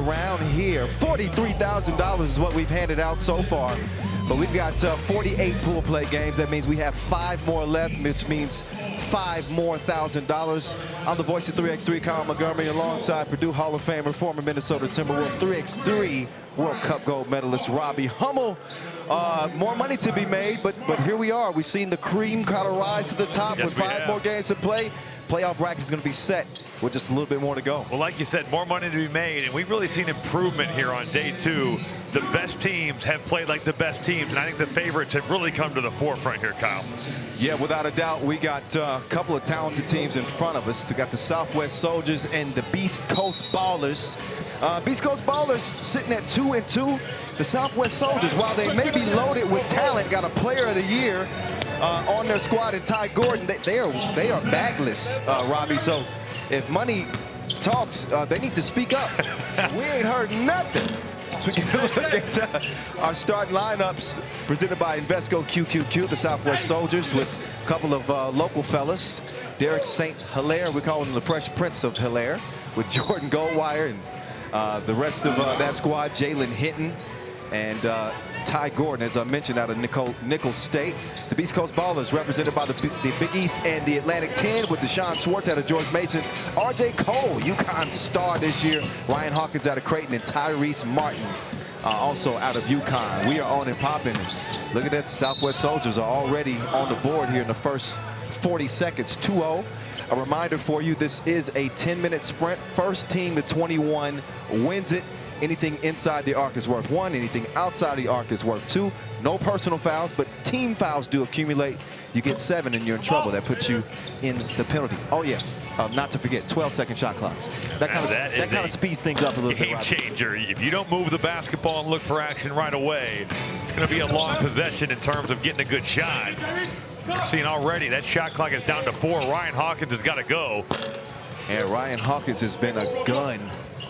around here. $43,000 is what we've handed out so far. But we've got 48 pool play games. That means we have 5 more left, which means $5 more thousand. I'm the voice of 3x3, Kyle Montgomery, alongside Purdue Hall of Famer, former Minnesota Timberwolf 3x3 World Cup gold medalist Robbie Hummel. More money to be made, but here we are. We've seen the cream kind of rise to the top with 5 more games to play. Playoff bracket is going to be set with just a little bit more to go. Well, like you said, more money to be made, and we've really seen improvement here on day 2. The best teams have played like the best teams, and I think the favorites have really come to the forefront here, Kyle. Yeah, without a doubt, we got a couple of talented teams in front of us. We got the Southwest Soldiers and the Beast Coast Ballers. Beast Coast Ballers sitting at 2-2. The Southwest Soldiers, while they may be loaded with talent, got a Player of the Year on their squad in Ty Gordon. They are bagless, Robbie. So if money talks, they need to speak up. We ain't heard nothing. So we can look at our starting lineups presented by Invesco QQQ, the Southwest Soldiers, with a couple of local fellas. Derek St. Hilaire, we call him the Fresh Prince of Hilaire, with Jordan Goldwire and the rest of that squad, Jalen Hinton and Ty Gordon, as I mentioned, out of Nicholls State. The Beast Coast Ballers represented by the Big East and the Atlantic 10 with Deshaun Schwartz out of George Mason. RJ Cole, UConn star this year. Ryan Hawkins out of Creighton, and Tyrese Martin also out of UConn. We are on and popping. Look at that, Southwest Soldiers are already on the board here in the first 40 seconds, 2-0. A reminder for you, this is a 10-minute sprint. First team to 21 wins it. Anything inside the arc is worth 1. Anything outside the arc is worth 2. No personal fouls, but team fouls do accumulate. You get 7 and you're in trouble. That puts you in the penalty. Oh, yeah. Not to forget, 12-second shot clocks. That kind of speeds things up a little bit. Game changer. If you don't move the basketball and look for action right away, it's going to be a long possession in terms of getting a good shot. You're seeing already that shot clock is down to 4. Ryan Hawkins has got to go. And Ryan Hawkins has been a gun.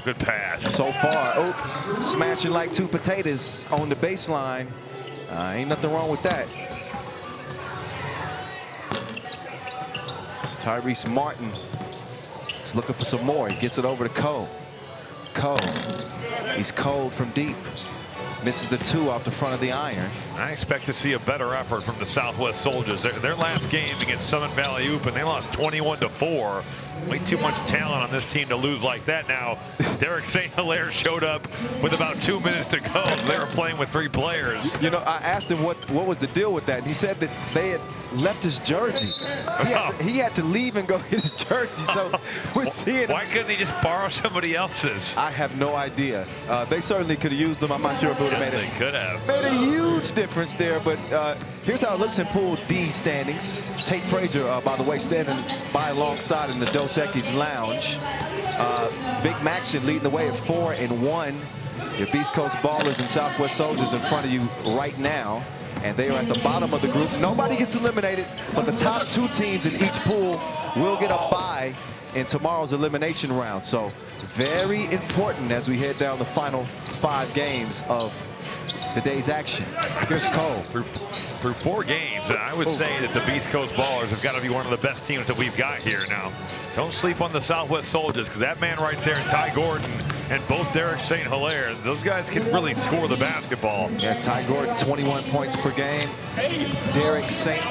Good pass. So far. Oh, smashing like 2 potatoes on the baseline. Ain't nothing wrong with that. It's Tyrese Martin is looking for some more. He gets it over to Cole. Cole. He's cold from deep. Misses the 2 off the front of the iron. I expect to see a better effort from the Southwest Soldiers. Their last game against Summit Valley Open, they lost 21-4. Way too much talent on this team to lose like that. Now, Derek St. Hilaire showed up with about 2 minutes to go. They were playing with 3 players. You know, I asked him what was the deal with that, and he said that they had left his jersey. He had to leave and go get his jersey, so we're seeing. Why couldn't he just borrow somebody else's? I have no idea. They certainly could have used them. I'm not sure if it would have made a huge difference there, but here's how it looks in Pool D standings. Tate Frazier, by the way, standing by alongside in the Dos Equis Lounge. Big Maxson leading the way at 4-1. Your Beast Coast Ballers and Southwest Soldiers in front of you right now. And they are at the bottom of the group. Nobody gets eliminated, but the top 2 teams in each pool will get a bye in tomorrow's elimination round. So very important as we head down the final 5 games of the day's action. Here's Cole. Through 4 games, and I would say that the Beast Coast Ballers have got to be one of the best teams that we've got here now. Don't sleep on the Southwest Soldiers, because that man right there, Ty Gordon, and both Derek St. Hilaire, those guys can really score the basketball. Yeah, Ty Gordon, 21 points per game. Derek St.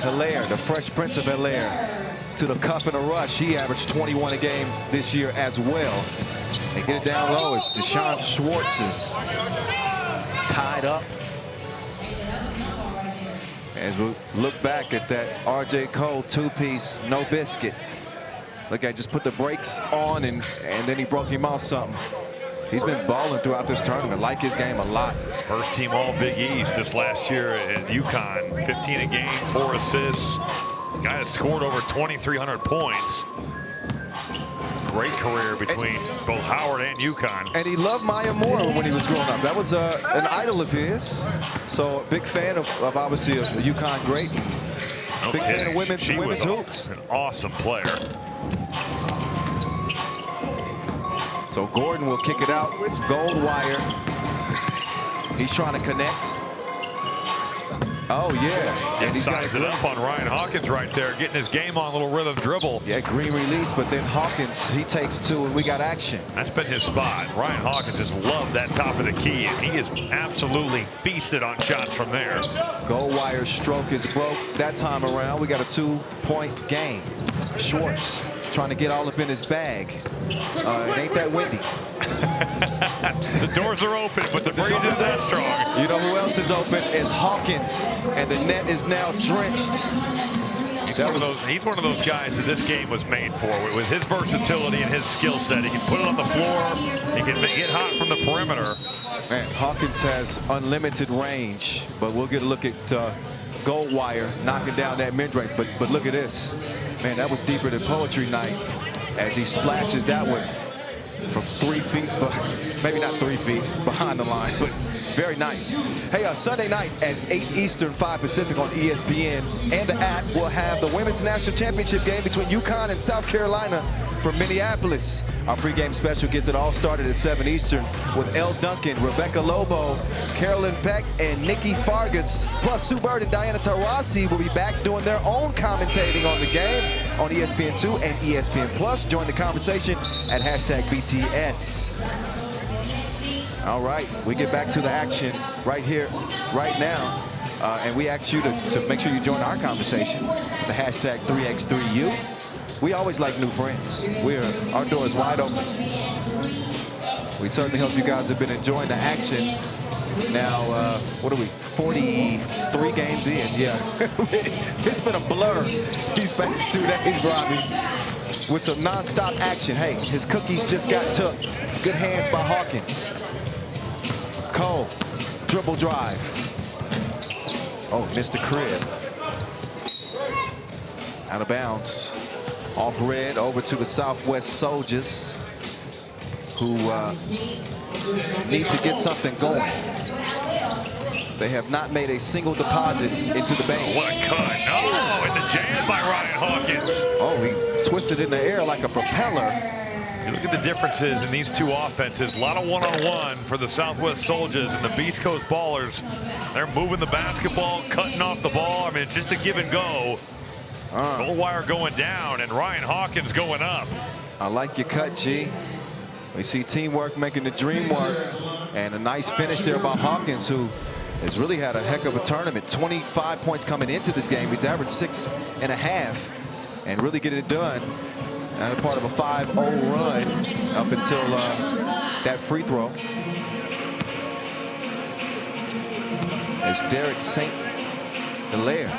Hilaire, the Fresh Prince of Hilaire, to the cup and a rush. He averaged 21 a game this year as well. They get it down low as Deshaun Schwartz is tied up. As we look back at that RJ Cole 2-piece, no biscuit. Look at, just put the brakes on, and then he broke him off something. He's been balling throughout this tournament. Like his game a lot. First team all Big East this last year at UConn. 15 a game, 4 assists. Guy has scored over 2,300 points. Great career between both Howard and UConn. And he loved Maya Moore when he was growing up. That was an idol of his. So a big fan of obviously a UConn great. Big fan of women's hoops. An awesome player. So Gordon will kick it out. Goldwire. He's trying to connect. Oh, yeah. And Just size it up on Ryan Hawkins right there, getting his game on, a little rhythm dribble. Yeah, green release, but then Hawkins, he takes two, and we got action. That's been his spot. Ryan Hawkins has loved that top of the key, and he is absolutely feasted on shots from there. Gold wire stroke is broke that time around. We got a 2-point game. Schwartz trying to get all up in his bag. It ain't that windy. The doors are open, but the breeze is that strong. You know who else is open? Is Hawkins, and the net is now drenched. He's one of those guys that this game was made for. With his versatility and his skill set, he can put it on the floor. He can get hot from the perimeter. Man, Hawkins has unlimited range, but we'll get a look at Goldwire knocking down that mid-range. But look at this. Man, that was deeper than poetry night as he splashes that one from 3 feet, but maybe not 3 feet behind the line, but very nice. Hey, Sunday night at 8 Eastern, 5 Pacific on ESPN and the app, we'll have the Women's National Championship game between UConn and South Carolina from Minneapolis. Our pregame special gets it all started at 7 Eastern with Elle Duncan, Rebecca Lobo, Carolyn Peck, and Nikki Fargas. Plus, Sue Bird and Diana Taurasi will be back doing their own commentating on the game on ESPN2 and ESPN Plus. Join the conversation at #BTS. All right, we get back to the action right here, right now. And we ask you to make sure you join our conversation, the #3x3U. We always like new friends. Our door is wide open. We certainly hope you guys have been enjoying the action. Now, what are we, 43 games in? Yeah, it's been a blur these past 2 days, Robbie, with some nonstop action. Hey, his cookies just got took. Good hands by Hawkins. Cole, dribble drive. Oh, missed the crib. Out of bounds. Off red over to the Southwest Soldiers, who need to get something going. They have not made a single deposit into the bank. What a cut. Oh, and the jam by Ryan Hawkins. Oh, he twisted in the air like a propeller. You look at the differences in these two offenses. A lot of one-on-one for the Southwest Soldiers, and the Beast Coast Ballers, they're moving the basketball, cutting off the ball. I mean, it's just a give and go. Goldwire going down and Ryan Hawkins going up. I like your cut, G. We see teamwork making the dream work, and a nice finish there by Hawkins, who has really had a heck of a tournament. 25 points coming into this game. He's averaged 6.5 and really getting it done. And a part of a 5-0 run up until that free throw. It's Derek St. Hilaire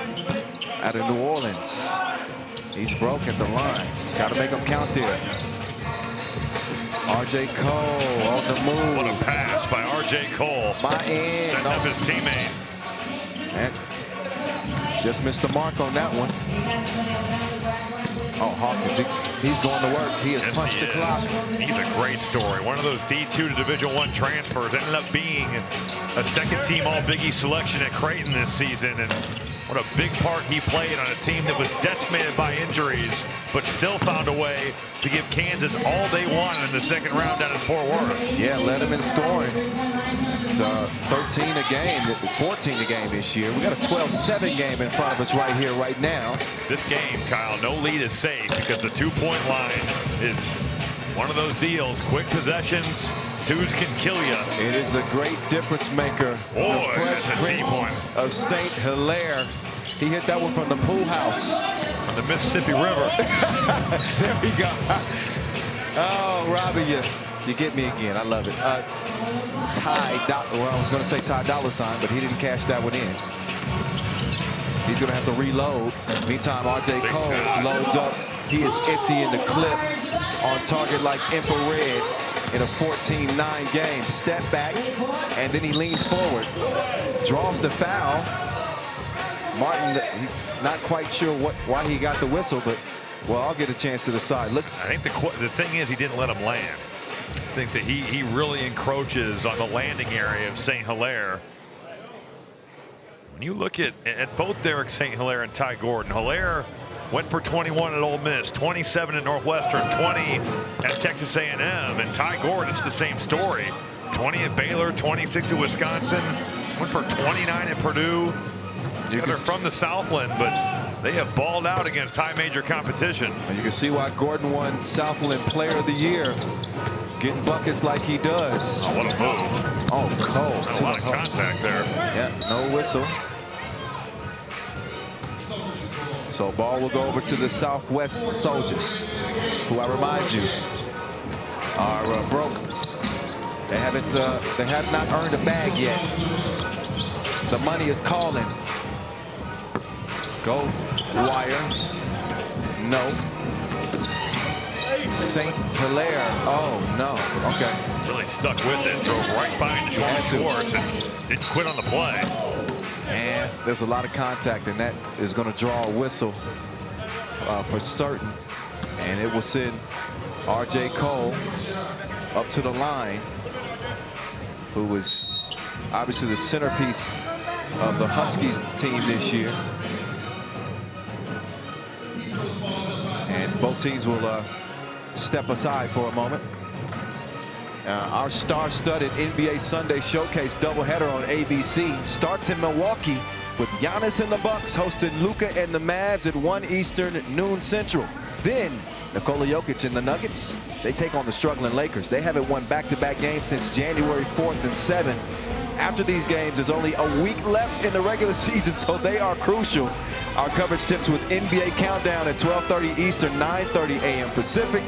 out of New Orleans. He's broke at the line. Got to make him count there. R.J. Cole on the move. What a pass by R.J. Cole. My end. Setting up his teammate. And just missed the mark on that one. Oh, Hawkins, he's going to work. He has punched the clock. He's a great story. One of those D2 to Division I transfers, ended up being a second-team All-Big East selection at Creighton this season. And what a big part he played on a team that was decimated by injuries, but still found a way to give Kansas all they wanted in the second round down in Fort Worth. Yeah, led them in scoring. 13 a game, 14 a game this year. We got a 12-7 game in front of us right here, right now. This game, Kyle, no lead is safe because the two-point line is one of those deals. Quick possessions, twos can kill you. It is the great difference maker. Boy, that's a deep one. Of St. Hilaire. He hit that one from the pool house. On the Mississippi River. There we go. Oh, Robbie, you get me again. I love it. Well, I was going to say Ty Dollar Sign, but he didn't cash that one in. He's going to have to reload. Meantime, R.J. Cole loads up. He is empty in the clip, on target like infrared in a 14-9 game. Step back, and then he leans forward, draws the foul. Martin, not quite sure why he got the whistle, but, well, I'll get a chance to decide. Look, I think the thing is he didn't let him land. I think that he really encroaches on the landing area of St. Hilaire. When you look at both Derek St. Hilaire and Ty Gordon, Hilaire went for 21 at Ole Miss, 27 at Northwestern, 20 at Texas A&M, and Ty Gordon, it's the same story. 20 at Baylor, 26 at Wisconsin, went for 29 at Purdue. They're from the Southland, but they have balled out against high major competition. And you can see why Gordon won Southland Player of the Year, getting buckets like he does. Oh, what a move. Oh, cold. Not a lot of contact there. Yeah, no whistle. So ball will go over to the Southwest Soldiers, who I remind you are broke. They have not earned a bag yet. The money is calling. Go wire. No. St. Hilaire. Oh no. Okay. Really stuck with it. Drove right by Sean Schwartz and didn't quit on the play. And there's a lot of contact, and that is going to draw a whistle for certain. And it will send R.J. Cole up to the line, who was obviously the centerpiece of the Huskies team this year. And both teams will step aside for a moment. Our star-studded NBA Sunday Showcase doubleheader on ABC starts in Milwaukee with Giannis and the Bucks hosting Luka and the Mavs at 1 Eastern, noon Central. Then Nikola Jokic and the Nuggets, they take on the struggling Lakers. They haven't won back-to-back games since January 4th and 7th. After these games, there's only a week left in the regular season, so they are crucial. Our coverage tips with NBA Countdown at 12:30 Eastern, 9:30 a.m. Pacific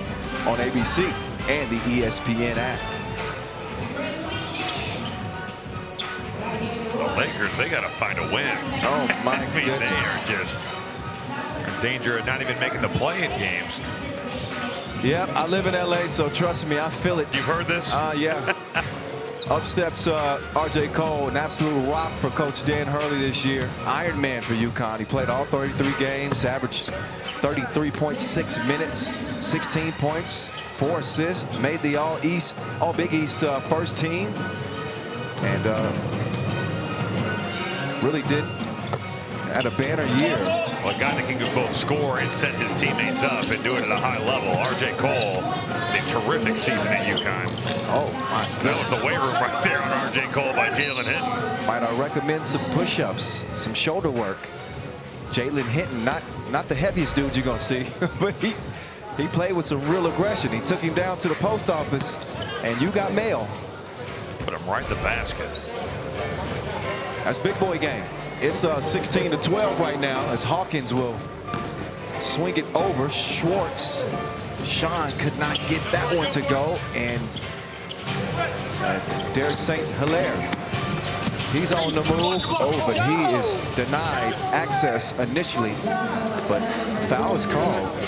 on ABC and the ESPN app. The Lakers, they got to find a win. Oh my I mean, goodness. they are just in danger of not even making the play-in games. Yep, I live in LA, so trust me, I feel it. You've heard this? Yeah. Up steps R.J. Cole, an absolute rock for Coach Dan Hurley this year. Iron Man for UConn. He played all 33 games, averaged 33.6 minutes, 16 points, 4 assists, made the All Big East first team, and really did had a banner year. Well, a guy that can both score and set his teammates up and do it at a high level. R.J. Cole, a terrific season at UConn. Oh, my That goodness. was the weight room right there on R.J. Cole by Jalen Hinton. Might I recommend some push-ups, some shoulder work. Jalen Hinton, not the heaviest dude you're going to see, but he played with some real aggression. He took him down to the post office, and you got mail. Put him right in the basket. That's big boy game. It's 16-12 right now as Hawkins will swing it over. Schwartz. Sean could not get that one to go. And Derek St. Hilaire. He's on the move. Oh, but he is denied access initially. But foul is called.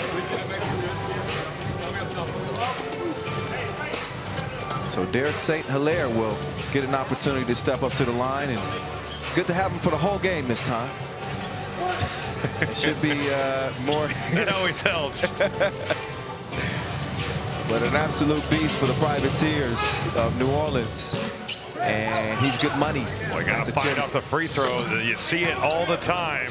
So Derek St. Hilaire will get an opportunity to step up to the line, and good to have him for the whole game this time. It should be more. That always helps. But an absolute beast for the Privateers of New Orleans. And he's good money. We got to find out the free throws. You see it all the time.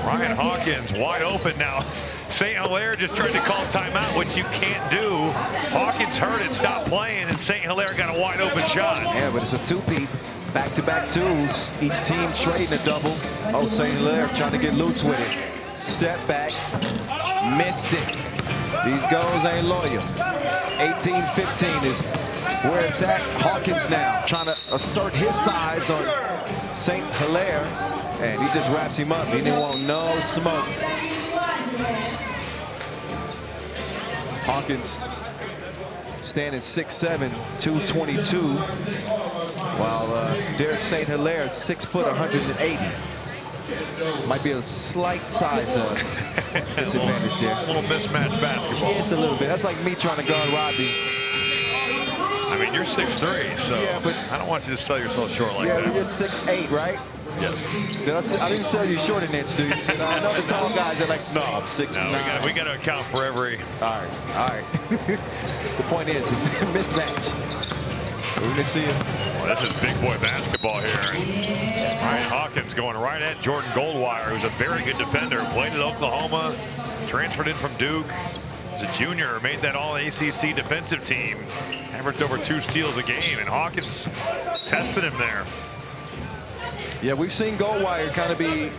Ryan Hawkins wide open now. St. Hilaire just tried to call timeout, which you can't do. Hawkins heard it, stopped playing, and St. Hilaire got a wide open shot. Yeah, but it's a two-peat. Back-to-back twos. Each team trading a double. Oh, St. Hilaire trying to get loose with it. Step back. Missed it. These goals ain't loyal. 18-15 is where it's at. Hawkins now trying to assert his size on St. Hilaire. And he just wraps him up. He didn't want no smoke. Hawkins standing 6'7", 222, while Derek St. Hilaire is 6 foot, 180. Might be a slight size disadvantage there. A little mismatched basketball. Just a little bit. That's like me trying to guard Robbie. I mean, you're 6'3", so Yeah, but I don't want you to sell yourself short like yeah, that. you're 6'8", right? Yes. I didn't sell you short in inch, dude. I know the tall guys are like, no, I'm 6'9". No, we got to account for every. All right. The point is, mismatch. We're gonna see it. Well, this is big boy basketball here. Ryan Hawkins going right at Jordan Goldwire, who's a very good defender. Played at Oklahoma, transferred in from Duke. As a junior, made that All-ACC defensive team. Averaged over 2 steals a game, and Hawkins tested him there. Yeah, we've seen Goldwire kind of be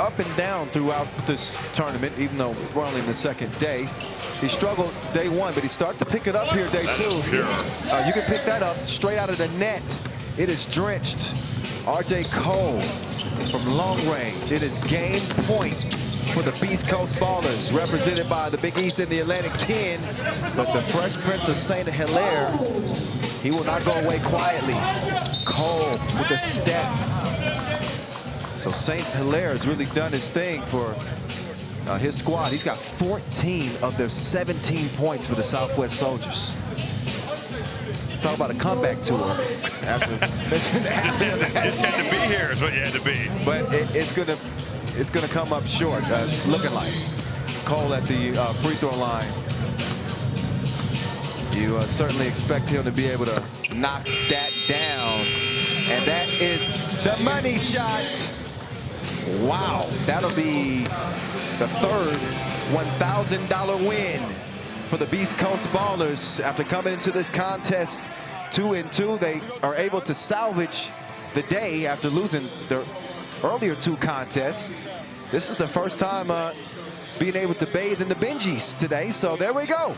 up and down throughout this tournament, even though we're only in the second day. He struggled day one, but he started to pick it up here day two. Sure. You can pick that up straight out of the net. It is drenched. R.J. Cole from long range. It is game point for the Beast Coast Ballers, represented by the Big East and the Atlantic 10. But the Fresh Prince of St. Hilaire, he will not go away quietly. Cole with the step. So St. Hilaire has really done his thing for his squad. He's got 14 of their 17 points for the Southwest Soldiers. Talk about a comeback tour. After Just had to be here is what you had to be. But it's gonna come up short, looking like. Cole at the free throw line. You certainly expect him to be able to knock that down. And that is the money shot. Wow, that'll be the third $1,000 win for the Beast Coast Ballers. After coming into this contest 2-2, they are able to salvage the day after losing their earlier two contests. This is the first time being able to bathe in the Benjis today, so there we go.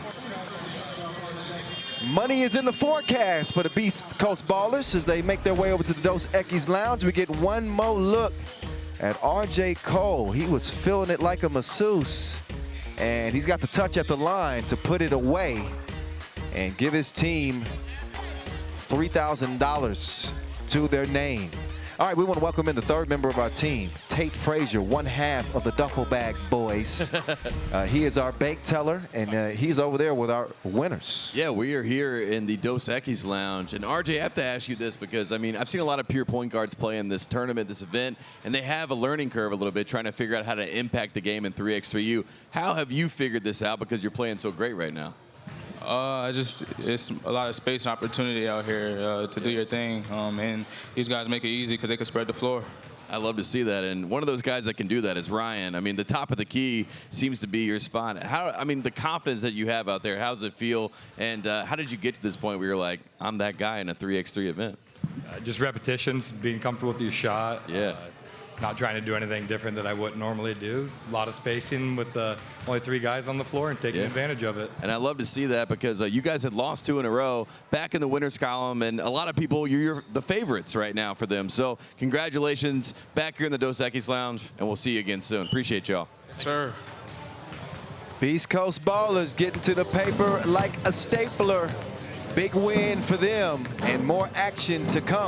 Money is in the forecast for the Beast Coast Ballers as they make their way over to the Dos Equis Lounge. We get one more look at R.J. Cole. He was feeling it like a masseuse, and he's got the touch at the line to put it away and give his team $3,000 to their name. All right, we want to welcome in the third member of our team, Tate Frazier, one half of the Duffel Bag Boys. He is our bank teller, and he's over there with our winners. Yeah, we are here in the Dos Equis Lounge. And RJ, I have to ask you this because, I mean, I've seen a lot of pure point guards play in this tournament, this event, and they have a learning curve a little bit, trying to figure out how to impact the game in 3x3U. How have you figured this out because you're playing so great right now? It's a lot of space and opportunity out here to do your thing, and these guys make it easy because they can spread the floor. I love to see that, and one of those guys that can do that is Ryan. I mean, the top of the key seems to be your spot. I mean, the confidence that you have out there, how does it feel, and how did you get to this point where you're like, I'm that guy in a 3x3 event? Just repetitions, being comfortable with your shot. Yeah. Not trying to do anything different that I wouldn't normally do. A lot of spacing with only 3 guys on the floor and taking advantage of it. And I love to see that because you guys had lost 2 in a row back in the winners column, and a lot of people, you're the favorites right now for them. So congratulations back here in the Dos Equis Lounge, and we'll see you again soon. Appreciate y'all. Yes, sir. Beast Coast Ballers getting to the paper like a stapler. Big win for them and more action to come.